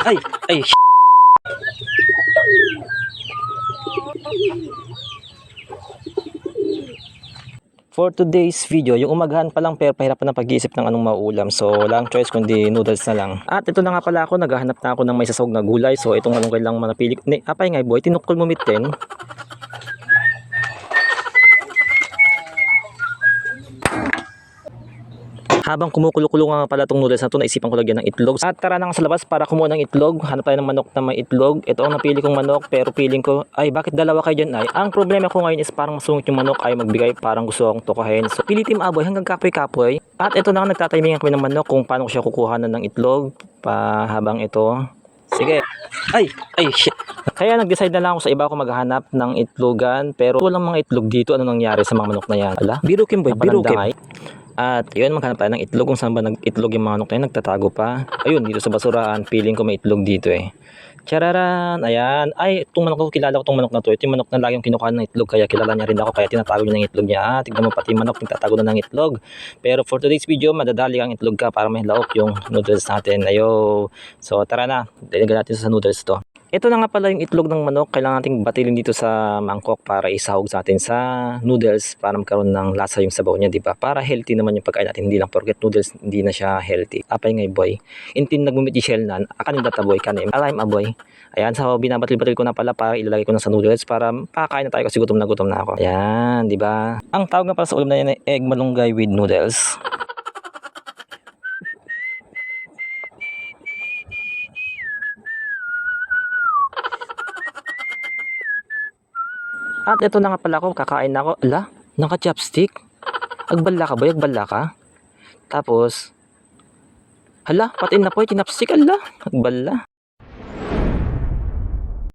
Ay, ay, For today's video, yung umagahan pa lang pero pahirapan ng pag-iisip ng anong mauulam. So, wala akong choice kundi noodles na lang. At ito na nga pala ako, naghahanap na ako ng may sasawag na gulay. So, itong anong kailangang manapili. Apay nga boy, tinukol mo mitten. Habang kumukulo-kulo nga pala itong noodles na ito, naisipan ko lagyan ng itlog. At tara na nga sa labas para kumuha ng itlog. Hanap tayo ng manok na may itlog. Ito ang napili kong manok, pero feeling ko, ay bakit dalawa kayo dyan ay? Ang problema ko ngayon is parang masungit yung manok ay magbigay, parang gusto akong tukahin. So pili team aboy hanggang kapoy-kapoy. At ito na nga nagtatimingan kami ng manok kung paano ko siya kukuha ng itlog. Habang ito. Sige. Ay, shit. Kaya nag-decide na lang ako sa iba ako maghahanap ng itlogan. Pero walang mga itlog dito. Ano nangyari sa mga manok na yan? Ala, birukin boy, birukin. At yun, maghanap tayo ng itlog kung saan ba nag-itlog yung mga manok na yun, nagtatago pa. Ayun, dito sa basurahan, feeling ko may itlog dito eh. Chararan, ayan. Ay, itong manok ko, kilala ko itong manok na to. Ito yung manok na laging kinukuha ng itlog, kaya kilala niya rin ako, kaya tinatago niya ng itlog niya. Tignan mo pati yung manok, nagtatago na ng itlog. Pero for today's video, madadali ang itlog ka para may laok yung noodles natin. Ayo. So tara na, diligan natin sa noodles to. Ito na nga pala yung itlog ng manok. Kailangan nating batilin dito sa mangkok para isahog sa atin sa noodles para magkaroon ng lasa yung sabaw niya, di ba? Para healthy naman yung pagkain natin. Hindi lang porket noodles, hindi na siya healthy. Apay ngay boy. Intin nagmumit di shell nan. Akanin data boy kanim. Alayim aboy. Ayan, so binabatil-batil ko na pala para ilalagay ko na sa noodles para pakakain na tayo kasi gutom na ako. Ayan, di ba? Ang tawag nga pala sa ulam na yan ay egg malunggay with noodles. At ito na nga pala ako, kakain na ako. Ala, naka-chopstick? Agbala ka ba? Agbala ka? Tapos, hala, patin na po, tinapstick, ala, agbala.